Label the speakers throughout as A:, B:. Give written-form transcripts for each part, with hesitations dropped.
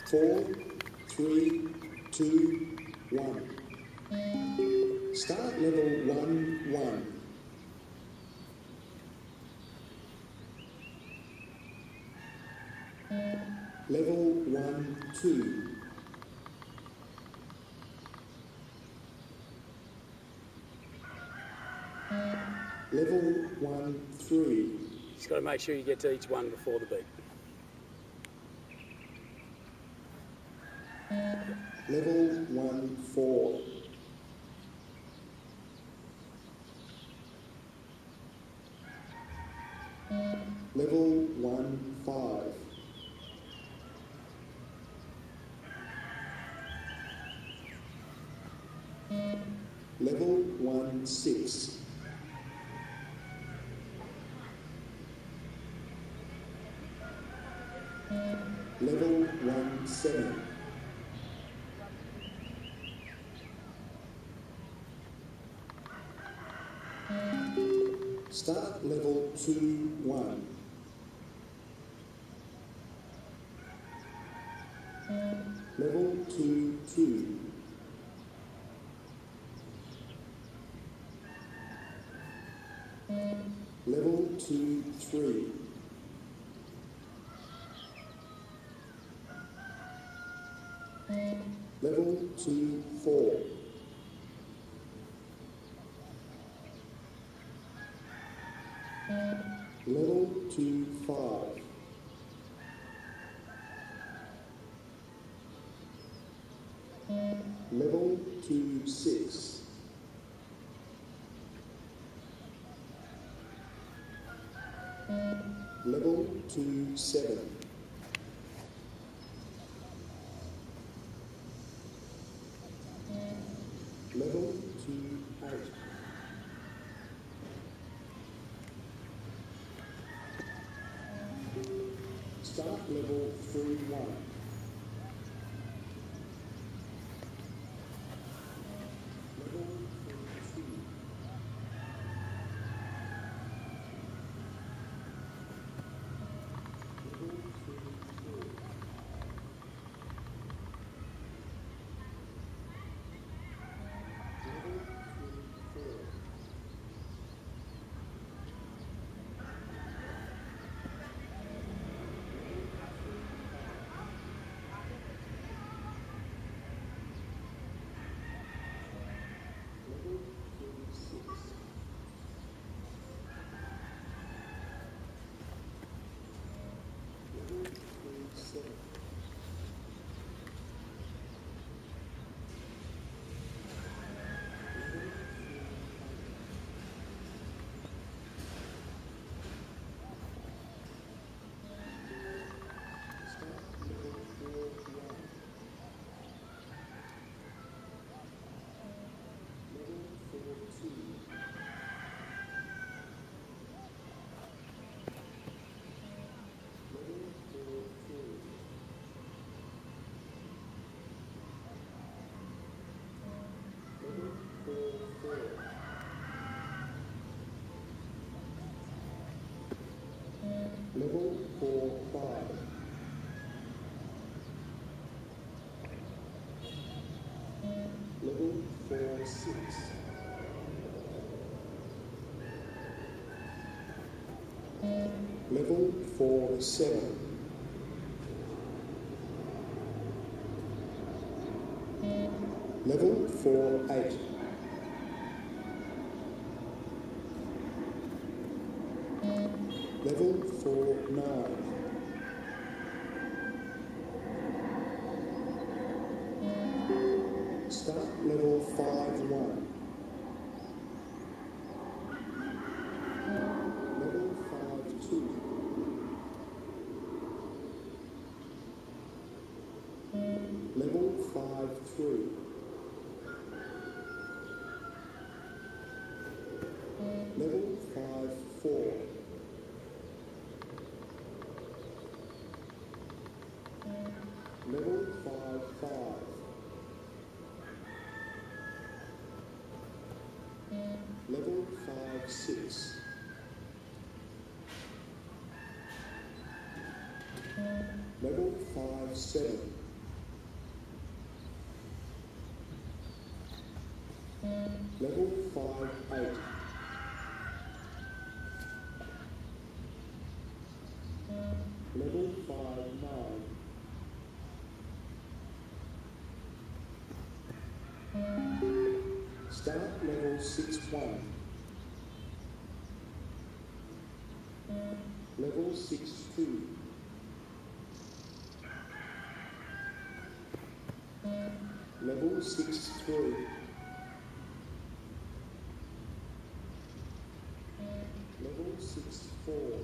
A: 4, 3, 2, 1. Start level 1, 1. Level 1, 2. Level 1, 3.
B: Just got to make sure you get to each one before the beat.
A: Level 1, 4. Level 1, 5. Level 1, 6. Level 1, 7. Start level 2, 1. Level 2, 2. Level 2, 3. Level 2, 4. Level 2, 5. Level 2, 6. Level 2, 7. Level 2, 8. Start level 3, 1. Level 3, 2. Level 3, 4. Level 3, 4. Level 36. Level 37. Start level 4, 1. Level 4, 2. Level 4, 3. Level 4, 4. Level 4, 5. Level 4, 6. Level 4, 7. Level 4, 8. Level 4, 9. Start level 5, 1. Level 5, 2. Level 5, 3. Level 5, 4. Level 5, 5. Level 5, 6. Level 5, 7. Level 5-8. Level 5-9. Start level 6-1. Level 6-2. Level 6-3. Level 6-4.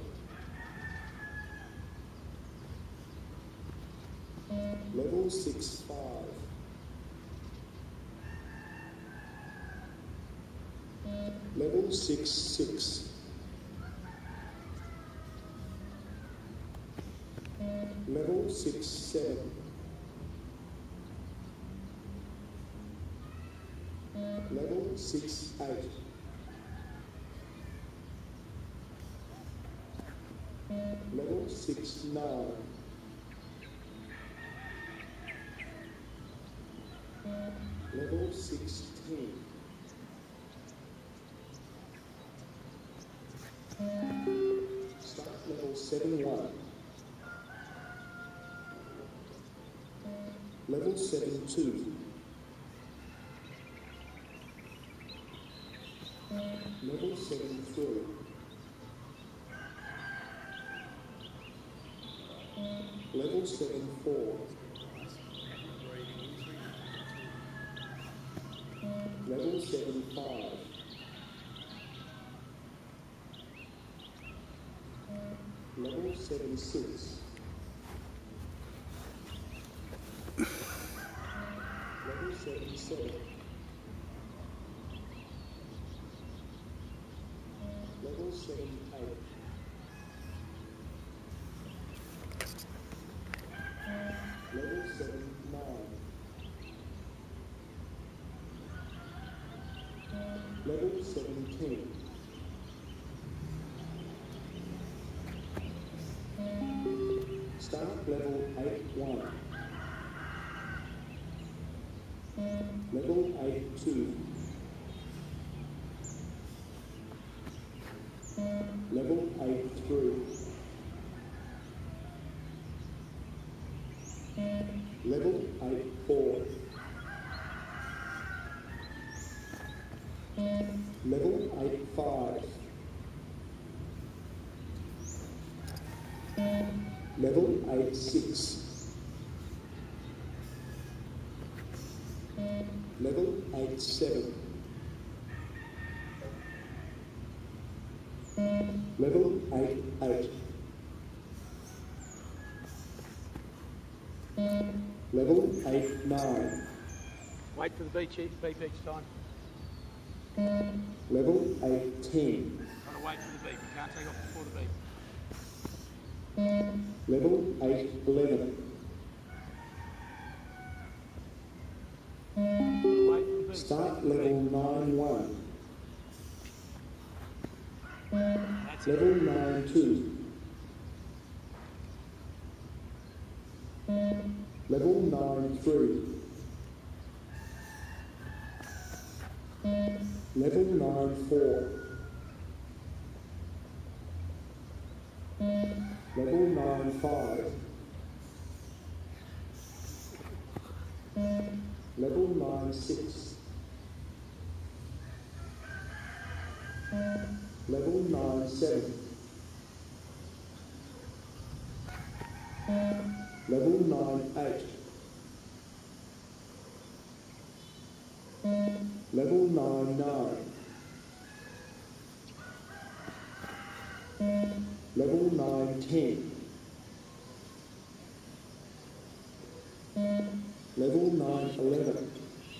A: Level 6-5. Level 6-6. Level 6-7. Level 6-8. Level 6-9. Level 6-10. Start level 7-1. Level 7-2. Level 7-3. Level 7-4. Level 7-5. Level 7-6. Level 7-7. Level 7-8. Level 7-9. Level 7-10. Start level 8-1. Level 8-2. Level 8-3. Level 8-4. Level 8-5. Level 8-6. Level 8-7. Level 8-8. Level 8-9.
B: Wait for the beep, Chief. Beep each time.
A: Level 8-10.
B: Got to wait for the beep. You can't take off before the beep.
A: Level 8-11.
B: Wait for the beep.
A: Start level 9-1.
B: That's it.
A: Level 9-2. Level 9-3. Level 9-4. Level 9-5. Level 9-6. Level 9-7. Level 9-8. Level 9-9. Level 9-10. Level 9-11.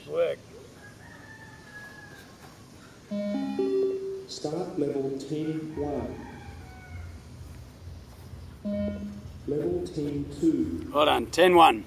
B: Work.
A: Start level 10-1. Level 10-2.
B: Well done. 10-1.